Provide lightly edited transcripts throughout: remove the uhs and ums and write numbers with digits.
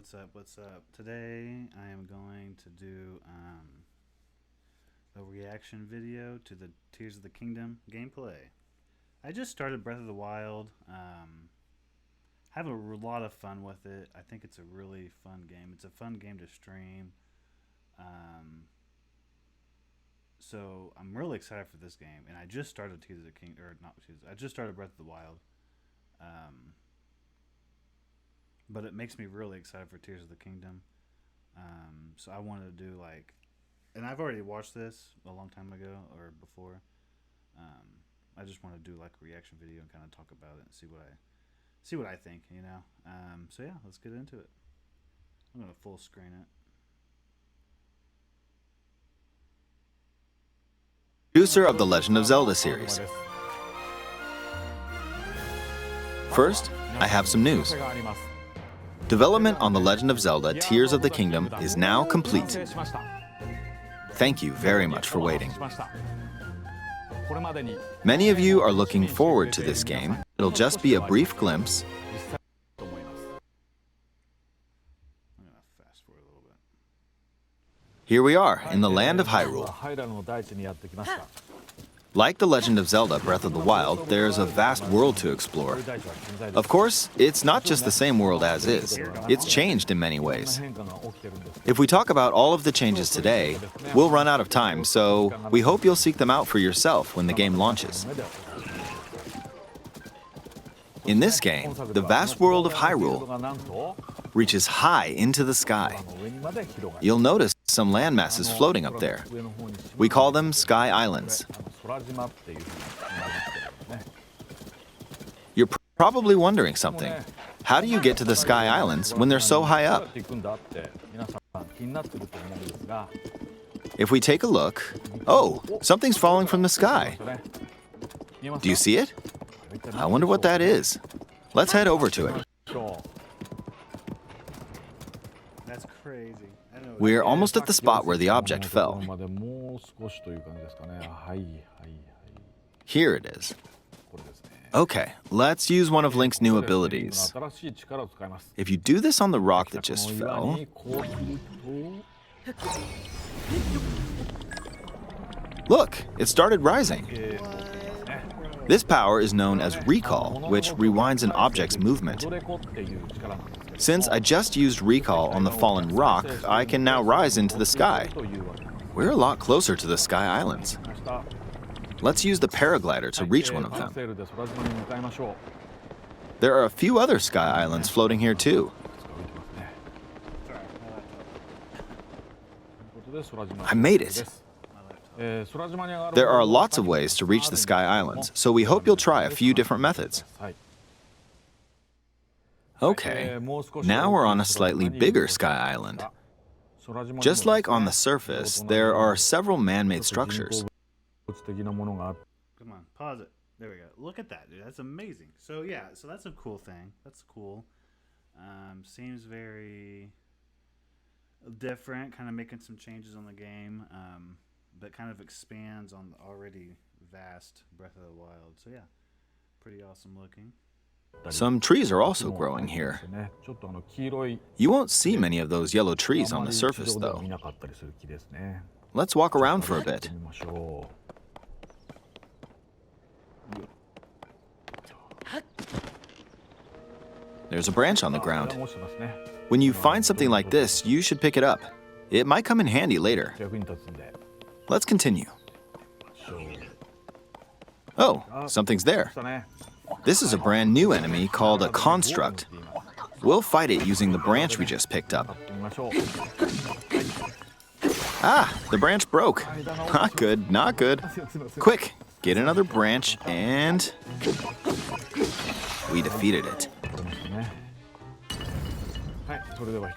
What's up? What's up? Today I am going to do a reaction video to the Tears of the Kingdom gameplay. I just started Breath of the Wild. Having a lot of fun with it. I think it's a really fun game. It's a fun game to stream. So I'm really excited for this game, and I just started Tears of the Kingdom, or not Tears. I just started Breath of the Wild. But it makes me really excited for Tears of the Kingdom. So I wanted to do and I've already watched this a long time ago or before. I just want to do a reaction video and kind of talk about it and see what I think, you know. So yeah, let's get into it. I'm gonna full screen it. Producer of the Legend of Zelda series. First, I have some news. Development on The Legend of Zelda Tears of the Kingdom is now complete. Thank you very much for waiting. Many of you are looking forward to this game. It'll just be a brief glimpse. I'm gonna fast forward a little bit. Here we are in the land of Hyrule. Like The Legend of Zelda Breath of the Wild, there's a vast world to explore. Of course, it's not just the same world as is. It's changed in many ways. If we talk about all of the changes today, we'll run out of time, so we hope you'll seek them out for yourself when the game launches. In this game, the vast world of Hyrule reaches high into the sky. You'll notice some land masses floating up there. We call them Sky Islands. You're probably wondering something. How do you get to the Sky Islands when they're so high up? If we take a look, oh, something's falling from the sky. Do you see it? I wonder what that is. Let's head over to it. That's crazy. We're almost at the spot where the object fell. Here it is. Okay, let's use one of Link's new abilities. If you do this on the rock that just fell... Look, it started rising. This power is known as Recall, which rewinds an object's movement. Since I just used Recall on the fallen rock, I can now rise into the sky. We're a lot closer to the Sky Islands. Let's use the paraglider to reach one of them. There are a few other Sky Islands floating here too. I made it. There are lots of ways to reach the Sky Islands, so we hope you'll try a few different methods. Okay, now we're on a slightly bigger Sky Island. Just like on the surface, there are several man-made structures. Come on, pause it. There we go. Look at that, dude. That's amazing. So yeah, so that's a cool thing. That's cool. Seems very different, kind of making some changes on the game, but kind of expands on the already vast Breath of the Wild. So yeah, pretty awesome looking. Some trees are also growing here. You won't see many of those yellow trees on the surface, though. Let's walk around for a bit. There's a branch on the ground. When you find something like this, you should pick it up. It might come in handy later. Let's continue. Oh, something's there. This is a brand new enemy called a construct. We'll fight it using the branch we just picked up. Ah, the branch broke. Not good, not good. Quick, get another branch and... we defeated it.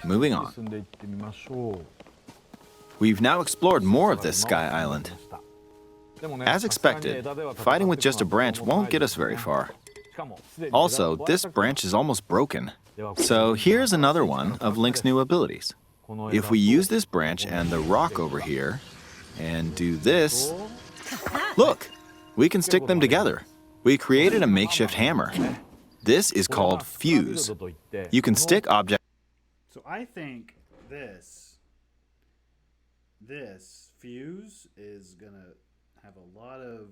Moving on. We've now explored more of this Sky Island. As expected, fighting with just a branch won't get us very far. Also, this branch is almost broken. So here's another one of Link's new abilities. If we use this branch and the rock over here, and do this, look, we can stick them together. We created a makeshift hammer. This is called Fuse. You can stick objects So I think this fuse is gonna have a lot of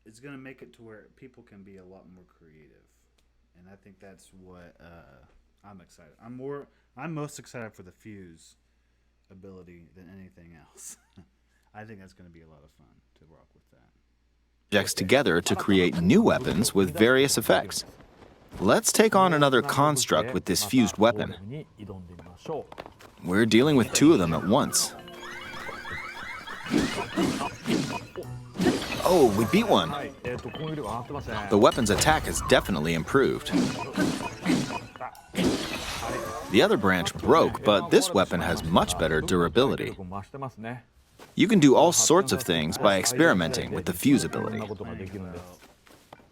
it's gonna make it to where people can be a lot more creative, and I think that's what I'm excited. I'm most excited for the fuse ability than anything else. I think that's gonna be a lot of fun to rock with that. Objects together to create new weapons with various effects. Let's take on another construct with this fused weapon. We're dealing with two of them at once. Oh, we beat one. The weapon's attack has definitely improved. The other branch broke, but this weapon has much better durability. You can do all sorts of things by experimenting with the fuse ability.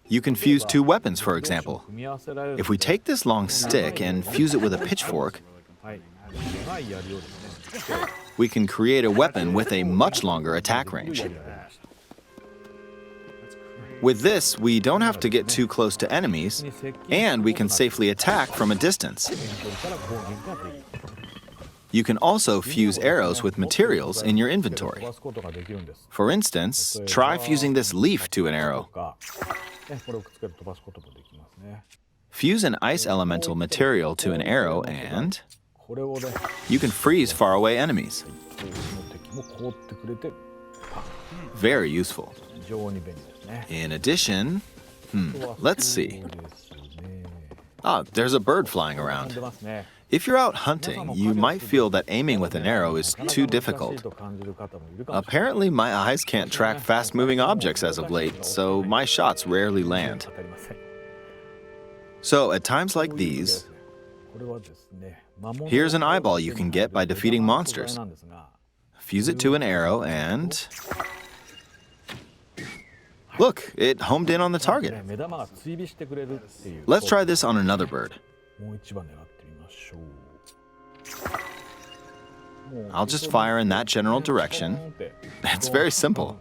You can fuse two weapons, for example. If we take this long stick and fuse it with a pitchfork, we can create a weapon with a much longer attack range. With this, we don't have to get too close to enemies, and we can safely attack from a distance. You can also fuse arrows with materials in your inventory. For instance, try fusing this leaf to an arrow. Fuse an ice elemental material to an arrow and you can freeze faraway enemies. Very useful. In addition, let's see. There's a bird flying around. If you're out hunting, you might feel that aiming with an arrow is too difficult. Apparently, my eyes can't track fast-moving objects as of late, so my shots rarely land. So, at times like these, here's an eyeball you can get by defeating monsters. Fuse it to an arrow and... Look, it homed in on the target. Let's try this on another bird. I'll just fire in that general direction. It's very simple.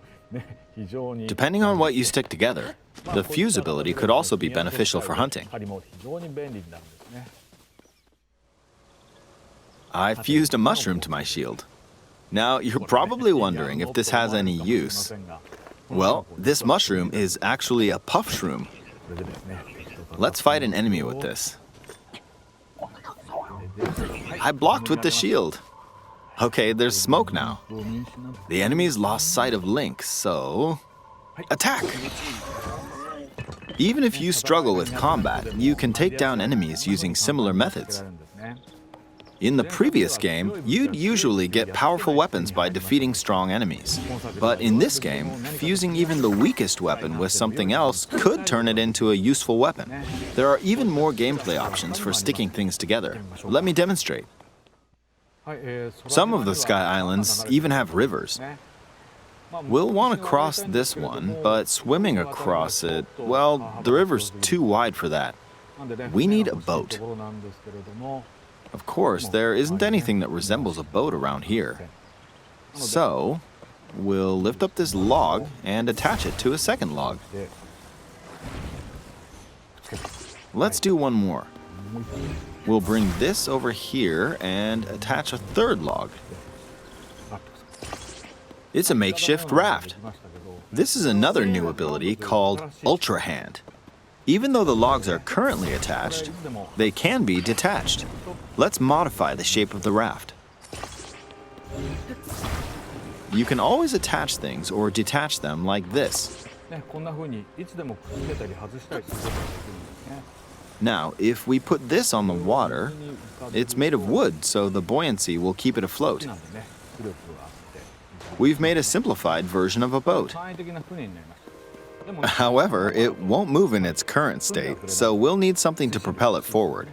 Depending on what you stick together, the fuse ability could also be beneficial for hunting. I fused a mushroom to my shield. Now, you're probably wondering if this has any use. Well, this mushroom is actually a puff shroom. Let's fight an enemy with this. I blocked with the shield. Okay, there's smoke now. The enemy's lost sight of Link, so... attack! Even if you struggle with combat, you can take down enemies using similar methods. In the previous game, you'd usually get powerful weapons by defeating strong enemies. But in this game, fusing even the weakest weapon with something else could turn it into a useful weapon. There are even more gameplay options for sticking things together. Let me demonstrate. Some of the Sky Islands even have rivers. We'll want to cross this one, but swimming across it, well, the river's too wide for that. We need a boat. Of course, there isn't anything that resembles a boat around here. So, we'll lift up this log and attach it to a second log. Let's do one more. We'll bring this over here and attach a third log. It's a makeshift raft. This is another new ability called Ultra Hand. Even though the logs are currently attached, they can be detached. Let's modify the shape of the raft. You can always attach things or detach them like this. Now, if we put this on the water, it's made of wood, so the buoyancy will keep it afloat. We've made a simplified version of a boat. However, it won't move in its current state, so we'll need something to propel it forward.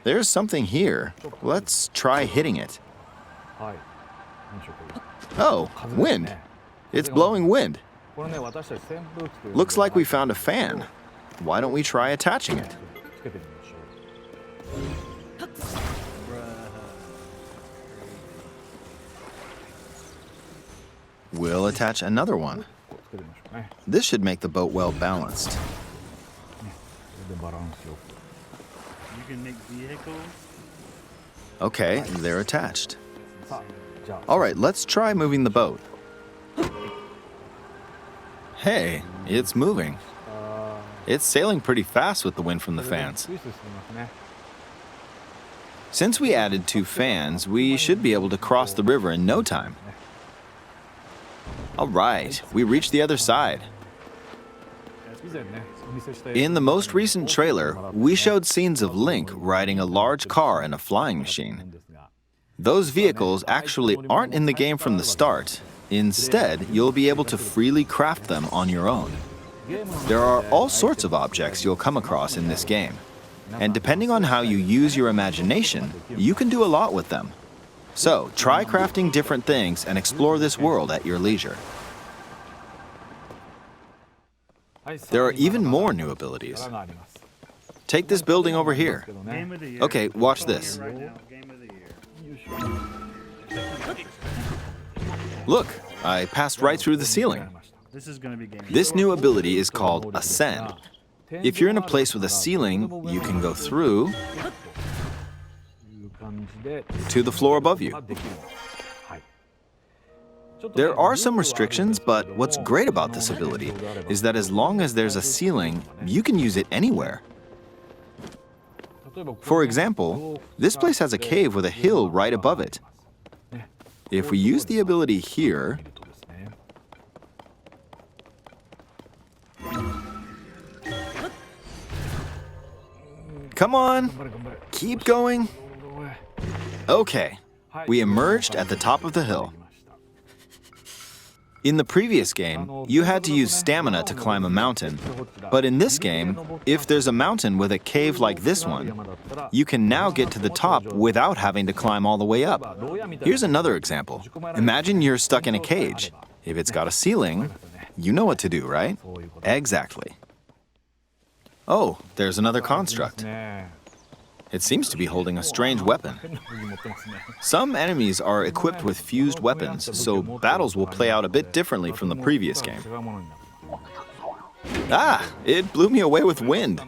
There's something here. Let's try hitting it. Oh, wind. It's blowing wind. Looks like we found a fan. Why don't we try attaching it? We'll attach another one. This should make the boat well balanced. You can make vehicles. Okay, they're attached. All right, let's try moving the boat. Hey, it's moving. It's sailing pretty fast with the wind from the fans. Since we added 2 fans, we should be able to cross the river in no time. All right, we reached the other side. In the most recent trailer, we showed scenes of Link riding a large car and a flying machine. Those vehicles actually aren't in the game from the start. Instead, you'll be able to freely craft them on your own. There are all sorts of objects you'll come across in this game. And depending on how you use your imagination, you can do a lot with them. So, try crafting different things and explore this world at your leisure. There are even more new abilities. Take this building over here. Game of the year. Okay, watch this. Right now, game of the year. Look, I passed right through the ceiling. This is going to be game. This new ability is called Ascend. If you're in a place with a ceiling, you can go through to the floor above you. There are some restrictions, but what's great about this ability is that as long as there's a ceiling, you can use it anywhere. For example, this place has a cave with a hill right above it. If we use the ability here, come on, keep going. Okay, we emerged at the top of the hill. In the previous game, you had to use stamina to climb a mountain. But in this game, if there's a mountain with a cave like this one, you can now get to the top without having to climb all the way up. Here's another example. Imagine you're stuck in a cage. If it's got a ceiling, you know what to do, right? Exactly. Oh, there's another construct. It seems to be holding a strange weapon. Some enemies are equipped with fused weapons, so battles will play out a bit differently from the previous game. Ah, it blew me away with wind.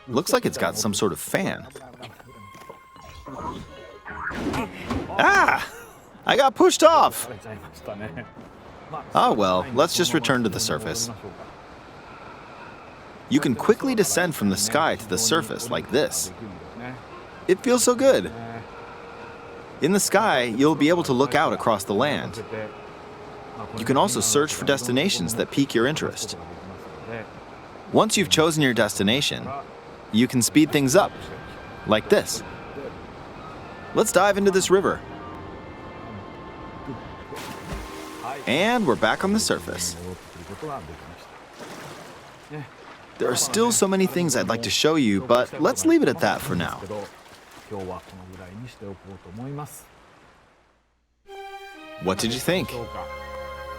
Looks like it's got some sort of fan. Ah, I got pushed off. Oh well, let's just return to the surface. You can quickly descend from the sky to the surface like this. It feels so good. In the sky, you'll be able to look out across the land. You can also search for destinations that pique your interest. Once you've chosen your destination, you can speed things up, like this. Let's dive into this river. And we're back on the surface. There are still so many things I'd like to show you, but let's leave it at that for now. What did you think?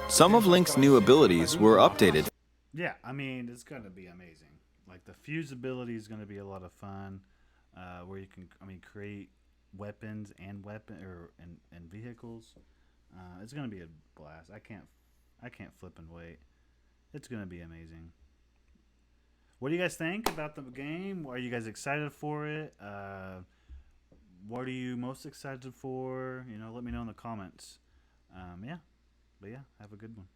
Some of Link's new abilities were updated. Yeah, I mean, it's going to be amazing. Like, the fuse ability is going to be a lot of fun, where you can, create weapons and vehicles. It's going to be a blast. I can't flip and wait. It's going to be amazing. What do you guys think about the game? Are you guys excited for it? What are you most excited for? Let me know in the comments. But yeah, have a good one.